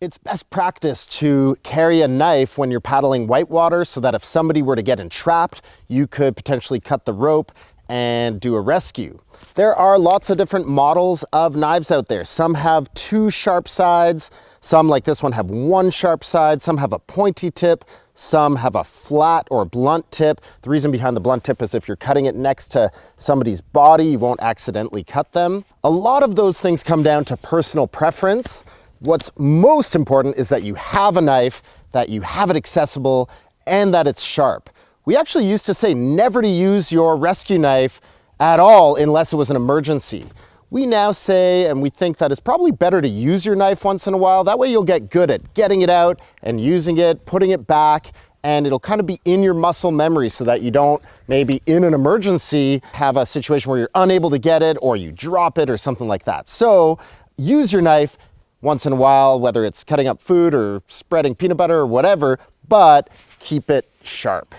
It's best practice to carry a knife when you're paddling whitewater so that if somebody were to get entrapped, you could potentially cut the rope and do a rescue. There are lots of different models of knives out there. Some have two sharp sides, some like this one have one sharp side, some have a pointy tip, some have a flat or blunt tip. The reason behind the blunt tip is if you're cutting it next to somebody's body, you won't accidentally cut them. A lot of those things come down to personal preference. What's most important is that you have a knife, that you have it accessible, and that it's sharp. We actually used to say never to use your rescue knife at all unless it was an emergency. We now say, and we think that it's probably better to use your knife once in a while. That way you'll get good at getting it out and using it, putting it back, and it'll kind of be in your muscle memory so that you don't, maybe in an emergency, have a situation where you're unable to get it or you drop it or something like that. So use your knife once in a while, whether it's cutting up food or spreading peanut butter or whatever, but keep it sharp.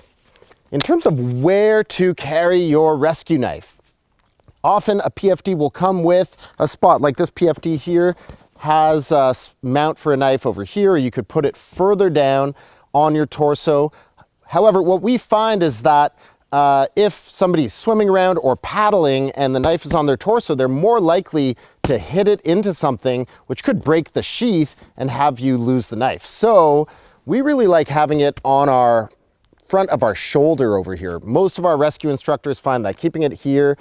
In terms of where to carry your rescue knife, often a PFD will come with a spot like this PFD here has a mount for a knife over here, or you could put it further down on your torso. However, what we find is that if somebody's swimming around or paddling and the knife is on their torso, they're more likely to hit it into something, which could break the sheath and have you lose the knife. So we really like having it on our front of our shoulder over here. Most of our rescue instructors find that keeping it here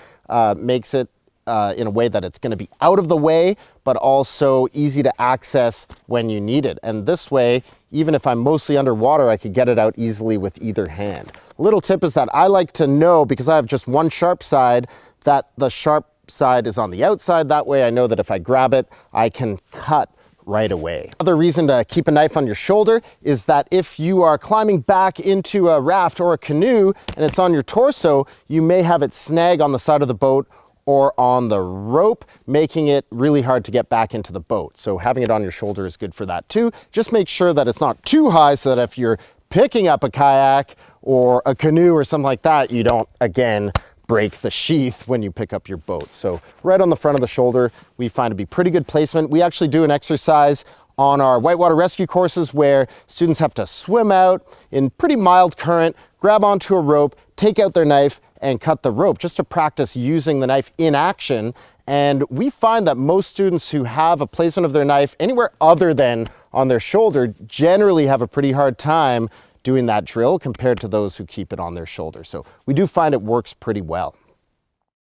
makes it in a way that it's going to be out of the way, but also easy to access when you need it. And this way, even if I'm mostly underwater, I could get it out easily with either hand. A little tip is that I like to know, because I have just one sharp side, that the sharp side is on the outside. That way I know that if I grab it, I can cut right away. Another reason to keep a knife on your shoulder is that if you are climbing back into a raft or a canoe and it's on your torso, you may have it snag on the side of the boat or on the rope, making it really hard to get back into the boat. So having it on your shoulder is good for that too. Just make sure that it's not too high so that if you're picking up a kayak or a canoe or something like that, you don't, again, break the sheath when you pick up your boat. So right on the front of the shoulder, we find to be pretty good placement. We actually do an exercise on our whitewater rescue courses where students have to swim out in pretty mild current, grab onto a rope, take out their knife, and cut the rope just to practice using the knife in action. And we find that most students who have a placement of their knife anywhere other than on their shoulder generally have a pretty hard time doing that drill compared to those who keep it on their shoulder. So we do find it works pretty well.